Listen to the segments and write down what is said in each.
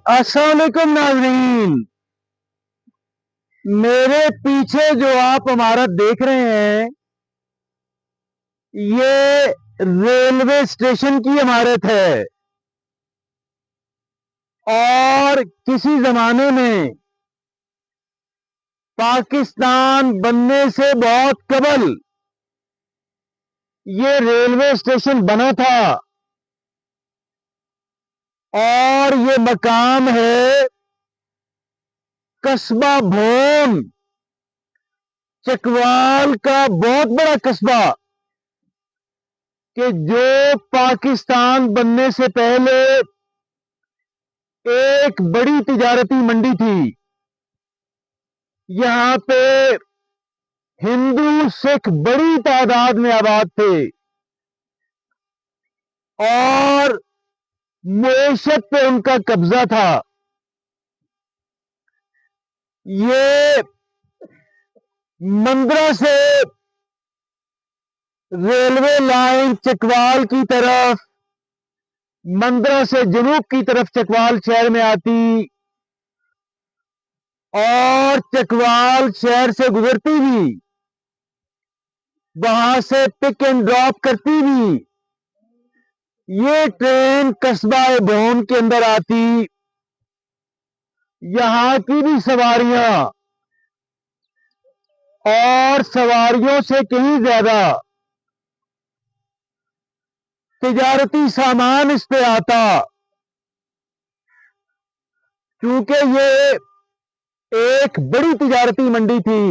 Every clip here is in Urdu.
السلام علیکم ناظرین، میرے پیچھے جو آپ عمارت دیکھ رہے ہیں یہ ریلوے اسٹیشن کی عمارت ہے اور کسی زمانے میں پاکستان بننے سے بہت قبل یہ ریلوے اسٹیشن بنا تھا اور یہ مقام ہے قصبہ بھون، چکوال کا بہت بڑا قصبہ کہ جو پاکستان بننے سے پہلے ایک بڑی تجارتی منڈی تھی۔ یہاں پہ ہندو سکھ بڑی تعداد میں آباد تھے اور معیشت پہ ان کا قبضہ تھا۔ یہ مندرہ سے ریلوے لائن چکوال کی طرف، مندرہ سے جنوب کی طرف چکوال شہر میں آتی اور چکوال شہر سے گزرتی بھی، وہاں سے پک اینڈ ڈراپ کرتی بھی یہ ٹرین قصبہ بھون کے اندر آتی۔ یہاں کی بھی سواریاں اور سواریوں سے کہیں زیادہ تجارتی سامان اس پہ آتا، کیونکہ یہ ایک بڑی تجارتی منڈی تھی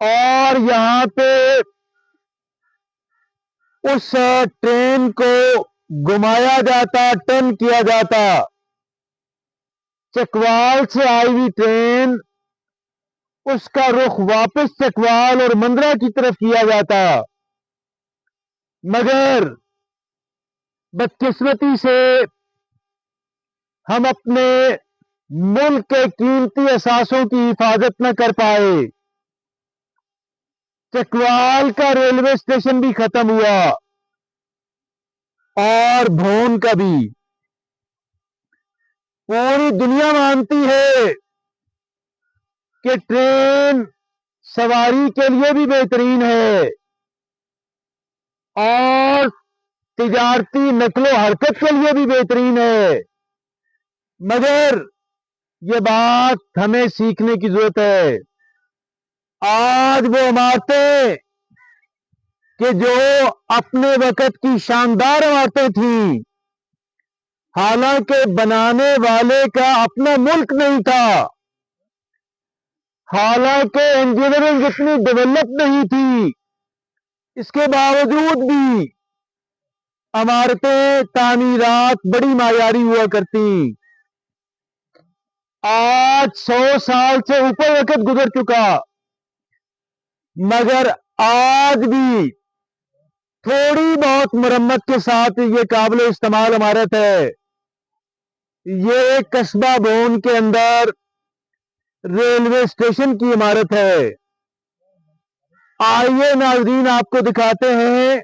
اور یہاں پہ اس ٹرین کو گھمایا جاتا، ٹرن کیا جاتا۔ چکوال سے آئی ہوئی ٹرین، اس کا رخ واپس چکوال اور مندرہ کی طرف کیا جاتا، مگر بدقسمتی سے ہم اپنے ملک کے قیمتی اثاثوں کی حفاظت نہ کر پائے۔ چکوال کا ریلوے اسٹیشن بھی ختم ہوا اور بھون کا بھی۔ پوری دنیا مانتی ہے کہ ٹرین سواری کے لیے بھی بہترین ہے اور تجارتی نقل و حرکت کے لیے بھی بہترین ہے، مگر یہ بات ہمیں سیکھنے کی ضرورت ہے۔ آج وہ عمارتیں کہ جو اپنے وقت کی شاندار عمارتیں تھیں، حالانکہ بنانے والے کا اپنا ملک نہیں تھا، حالانکہ انجینئرنگ اتنی ڈیولپ نہیں تھی، اس کے باوجود بھی عمارتیں تعمیرات بڑی معیاری ہوا کرتی۔ آج 100 سال سے اوپر وقت گزر چکا، مگر آج بھی تھوڑی بہت مرمت کے ساتھ یہ قابل استعمال عمارت ہے۔ یہ قصبہ بھون کے اندر ریلوے اسٹیشن کی عمارت ہے۔ آئیے ناظرین آپ کو دکھاتے ہیں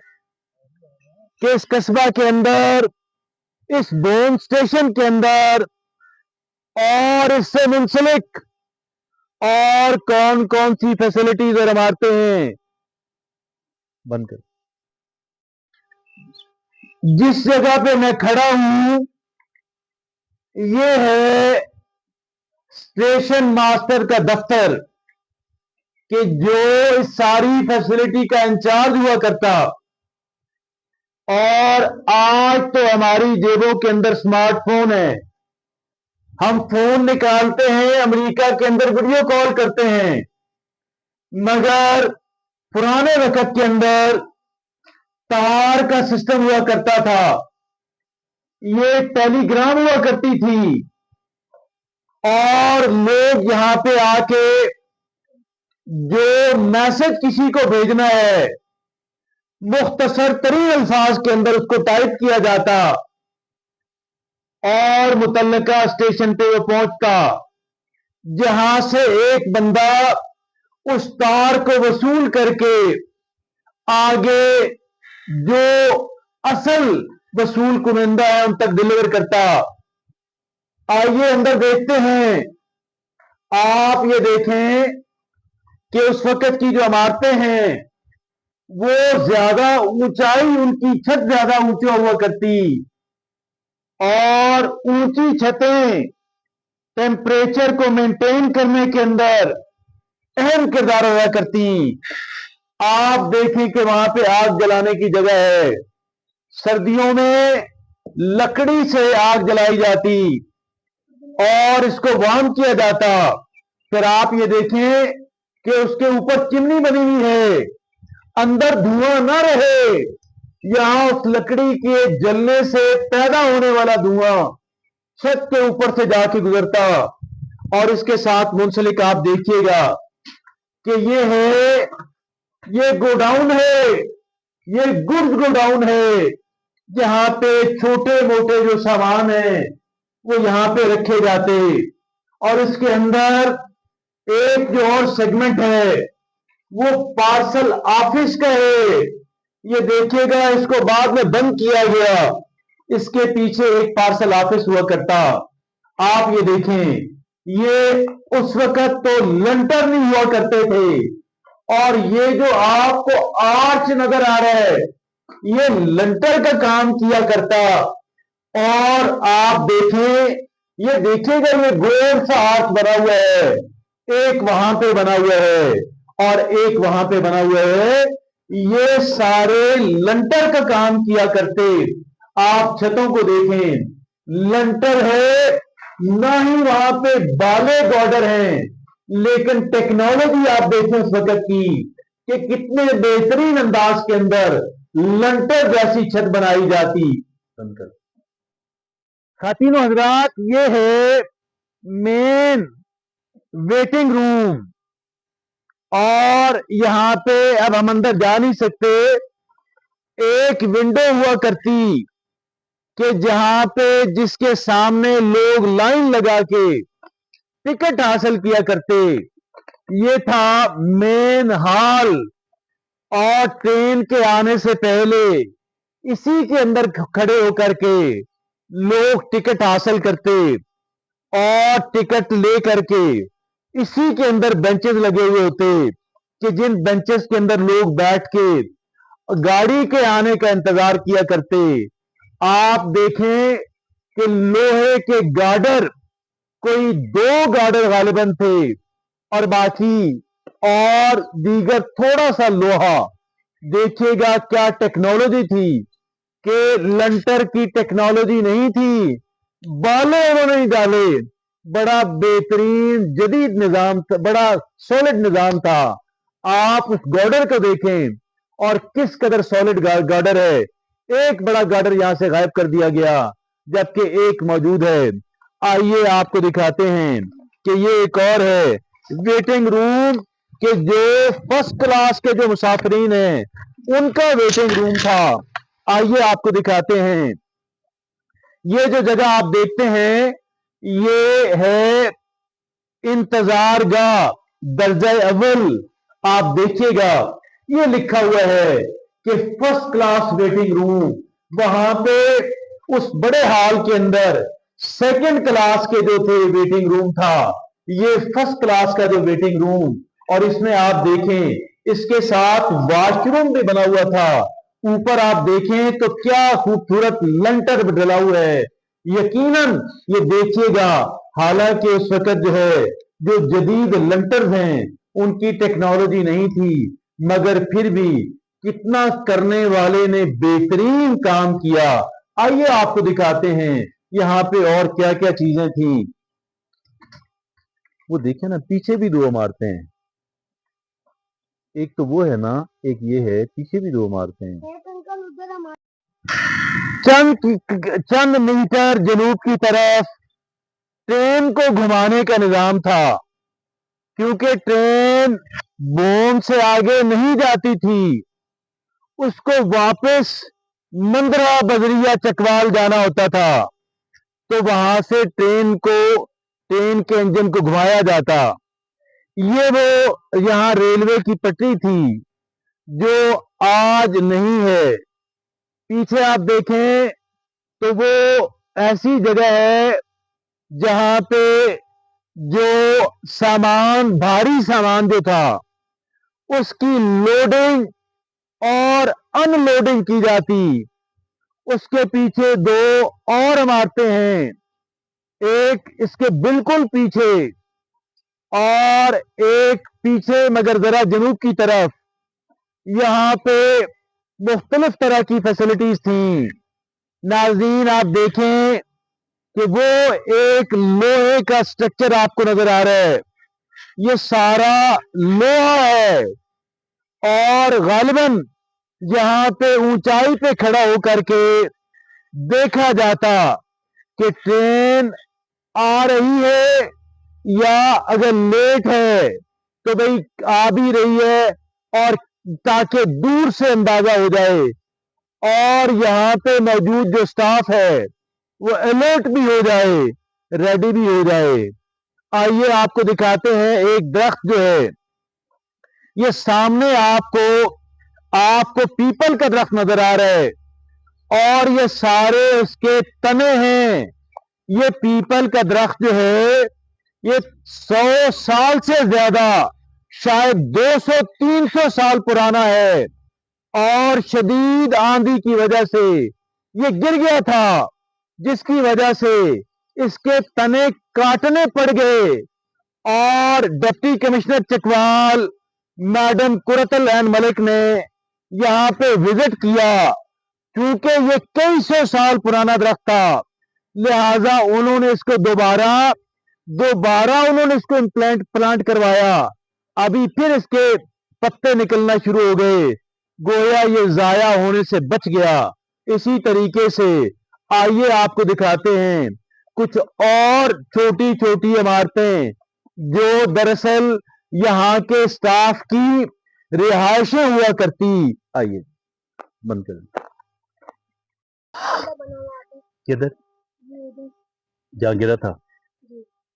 کہ اس قصبہ کے اندر، اس بھون اسٹیشن کے اندر اور اس سے منسلک اور کون کون سی فیسلٹیز اور عمارتیں ہیں۔ بند کر۔ جس جگہ پہ میں کھڑا ہوں یہ ہے اسٹیشن ماسٹر کا دفتر، کہ جو اس ساری فیسلٹی کا انچارج ہوا کرتا۔ اور آج تو ہماری جیبوں کے اندر سمارٹ فون ہے، ہم فون نکالتے ہیں، امریکہ کے اندر ویڈیو کال کرتے ہیں، مگر پرانے وقت کے اندر تار کا سسٹم ہوا کرتا تھا، یہ ٹیلی گرام ہوا کرتی تھی اور لوگ یہاں پہ آ کے جو میسج کسی کو بھیجنا ہے مختصر ترین الفاظ کے اندر اس کو ٹائپ کیا جاتا اور متعلقہ اسٹیشن پہ وہ پہنچتا، جہاں سے ایک بندہ اس تار کو وصول کر کے آگے جو اصل وصول کنندہ ہے ان تک ڈیلیور کرتا۔ آئیے اندر دیکھتے ہیں. آپ یہ دیکھیں کہ اس وقت کی جو عمارتیں ہیں وہ زیادہ اونچائی، ان کی چھت زیادہ اونچا ہوا کرتی، اور اونچی چھتیں ٹیمپریچر کو مینٹین کرنے کے اندر اہم کردار ادا کرتی. آپ دیکھیں کہ وہاں پہ آگ جلانے کی جگہ ہے. سردیوں میں لکڑی سے آگ جلائی جاتی اور اس کو وارم کیا جاتا. پھر آپ یہ دیکھیں کہ اس کے اوپر چمنی بنی ہوئی ہے، اندر دھواں نہ رہے، یہاں اس لکڑی کے جلنے سے پیدا ہونے والا دھواں چھت کے اوپر سے جا کے گزرتا. اور اس کے ساتھ منسلک آپ دیکھیے گا کہ یہ گوڈاؤن ہے، یہ گڈز گوڈاؤن ہے، جہاں پہ چھوٹے موٹے جو سامان ہیں وہ یہاں پہ رکھے جاتے. اور اس کے اندر ایک جو اور سیگمنٹ ہے وہ پارسل آفس کا ہے. یہ دیکھیے گا اس کو بعد میں بند کیا گیا، اس کے پیچھے ایک پارسل آفس ہوا کرتا. آپ یہ دیکھیں، یہ اس وقت تو لنٹر نہیں ہوا کرتے تھے، اور یہ جو آپ کو آرچ نظر آ رہا ہے یہ لنٹر کا کام کیا کرتا. اور آپ دیکھیں، یہ دیکھیے گا یہ گول سا آرچ بنا ہوا ہے، ایک وہاں پہ بنا ہوا ہے اور ایک وہاں پہ بنا ہوا ہے. یہ سارے لنٹر کا کام کیا کرتے. آپ چھتوں کو دیکھیں، لنٹر ہے، نہ ہی وہاں پہ بالے گارڈر ہیں، لیکن ٹیکنالوجی آپ دیکھیں اس وقت کی کہ کتنے بہترین انداز کے اندر لنٹر جیسی چھت بنائی جاتی. خواتین و حضرات، یہ ہے مین ویٹنگ روم، اور یہاں پہ اب ہم اندر جا نہیں سکتے. ایک ونڈو ہوا کرتی کہ جہاں پہ جس کے سامنے لوگ لائن لگا کے ٹکٹ حاصل کیا کرتے. یہ تھا مین ہال، اور ٹرین کے آنے سے پہلے اسی کے اندر کھڑے ہو کر کے لوگ ٹکٹ حاصل کرتے، اور ٹکٹ لے کر کے اسی کے اندر بینچز لگے ہوئے ہوتے کہ جن بینچز کے اندر لوگ بیٹھ کے گاڑی کے آنے کا انتظار کیا کرتے. آپ دیکھیں کہ لوہے کے گارڈر کوئی 2 گارڈر غالباً تھے، اور باقی اور دیگر تھوڑا سا لوہا. دیکھیے گا کیا ٹیکنالوجی تھی، کہ لنٹر کی ٹیکنالوجی نہیں تھی، بالے انہوں نے ڈالے. بڑا بہترین جدید نظام تھا، بڑا سولڈ نظام تھا. آپ اس گارڈر کو دیکھیں اور کس قدر سولڈ گارڈر ہے. ایک بڑا گارڈر یہاں سے غائب کر دیا گیا جبکہ ایک موجود ہے. آئیے آپ کو دکھاتے ہیں کہ یہ ایک اور ہے ویٹنگ روم، کہ جو فرسٹ کلاس کے جو مسافرین ہیں ان کا ویٹنگ روم تھا. آئیے آپ کو دکھاتے ہیں. یہ جو جگہ آپ دیکھتے ہیں یہ ہے انتظار گاہ درجہ اول. آپ دیکھیے گا یہ لکھا ہوا ہے کہ فرسٹ کلاس ویٹنگ روم. وہاں پہ اس بڑے ہال کے اندر سیکنڈ کلاس کے جو تھے ویٹنگ روم تھا، یہ فرسٹ کلاس کا جو ویٹنگ روم. اور اس میں آپ دیکھیں اس کے ساتھ واش روم بھی بنا ہوا تھا. اوپر آپ دیکھیں تو کیا خوبصورت لنٹر ڈلا ہوا ہے. یقیناً یہ دیکھیے گا، حالانکہ اس وقت جو ہے جو جدید لنٹرز ہیں ان کی ٹیکنالوجی نہیں تھی، مگر پھر بھی کتنا کرنے والے نے بہترین کام کیا. آئیے آپ کو دکھاتے ہیں یہاں پہ اور کیا کیا چیزیں تھیں. وہ دیکھیں نا پیچھے بھی 2 عمارتیں ہیں، ایک تو وہ ہے نا، ایک یہ ہے، پیچھے بھی 2 عمارتیں ہیں. چند میٹر جنوب کی طرف ٹرین کو گھمانے کا نظام تھا، کیونکہ ٹرین بوم سے آگے نہیں جاتی تھی، اس کو واپس مندرا بذریہ چکوال جانا ہوتا تھا. تو وہاں سے ٹرین کے انجن کو گھمایا جاتا. یہ وہ یہاں ریلوے کی پٹری تھی جو آج نہیں ہے. پیچھے آپ دیکھیں تو وہ ایسی جگہ ہے جہاں پہ جو سامان بھاری سامان جو تھا اس کی لوڈنگ اور ان لوڈنگ کی جاتی. اس کے پیچھے دو اور عمارتیں ہیں, ایک اس کے بالکل پیچھے اور ایک پیچھے مگر ذرا جنوب کی طرف. یہاں پہ مختلف طرح کی فیسلٹیز تھیں. ناظرین آپ دیکھیں کہ وہ ایک لوہے کا سٹرکچر آپ کو نظر آ رہا ہے, یہ سارا لوہا ہے اور غالباً یہاں پہ اونچائی پہ کھڑا ہو کر کے دیکھا جاتا کہ ٹرین آ رہی ہے یا اگر لیٹ ہے تو بھئی آ بھی رہی ہے, اور تاکہ دور سے اندازہ ہو جائے اور یہاں پہ موجود جو سٹاف ہے وہ الرٹ بھی ہو جائے, ریڈی بھی ہو جائے. آئیے آپ کو دکھاتے ہیں ایک درخت جو ہے, یہ سامنے آپ کو پیپل کا درخت نظر آ رہا ہے اور یہ سارے اس کے تنے ہیں. یہ پیپل کا درخت جو ہے یہ 100 سال سے زیادہ, شاید 200-300 سال پرانا ہے, اور شدید آندھی کی وجہ سے یہ گر گیا تھا, جس کی وجہ سے اس کے تنے کاٹنے پڑ گئے. اور ڈپٹی کمشنر چکوال میڈم قرۃ العین ملک نے یہاں پہ وزٹ کیا, کیونکہ یہ کئی سو سال پرانا درخت تھا, لہذا انہوں نے اس کو دوبارہ انہوں نے اس کو پلانٹ کروایا. ابھی پھر اس کے پتے نکلنا شروع ہو گئے, گویا یہ ضائع ہونے سے بچ گیا. اسی طریقے سے آئیے آپ کو دکھاتے ہیں کچھ اور چھوٹی چھوٹی عمارتیں جو دراصل یہاں کے سٹاف کی رہائشیں ہوا کرتی. آئیے بند کریں. کدھر جہاں گرا تھا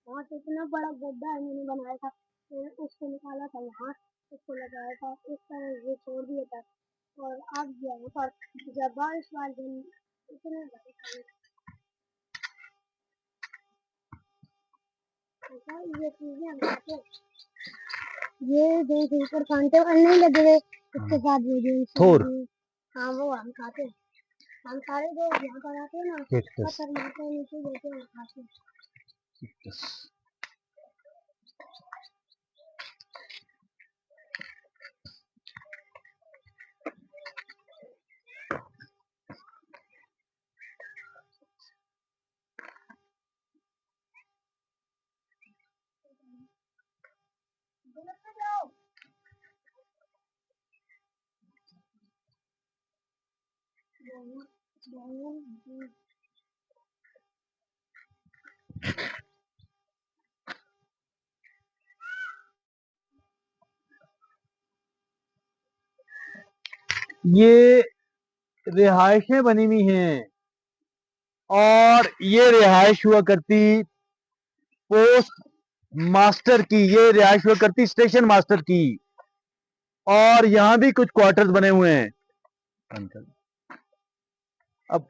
وہاں سے اتنا بڑا گڈھا ہے, میں نے بنایا تھا, اس کو نکالا تھا, وہاں اس کو لگایا تھا, اس طرح یہ چھوڑ دیا تھا اور اب گیا وہ پر جب بارش والے دن اتنے یہ چیزیں ہم کھاتے یہ جو اوپر کانٹے والے نہیں لگے ہوئے, اس کے ساتھ وہ جو ہاں وہ ہم کھاتے ہیں. ہم سارے جو یہاں پر آتے ہیں نا پتھر مارتے ہیں, نیچے دیتے ہیں, کھاتے ہیں. یہ رہائشیں بنی ہوئی ہیں, اور یہ رہائش ہوا کرتی پوسٹ ماسٹر کی, یہ رہائش ہوا کرتی اسٹیشن ماسٹر کی, اور یہاں بھی کچھ کوارٹرز بنے ہوئے ہیں. اب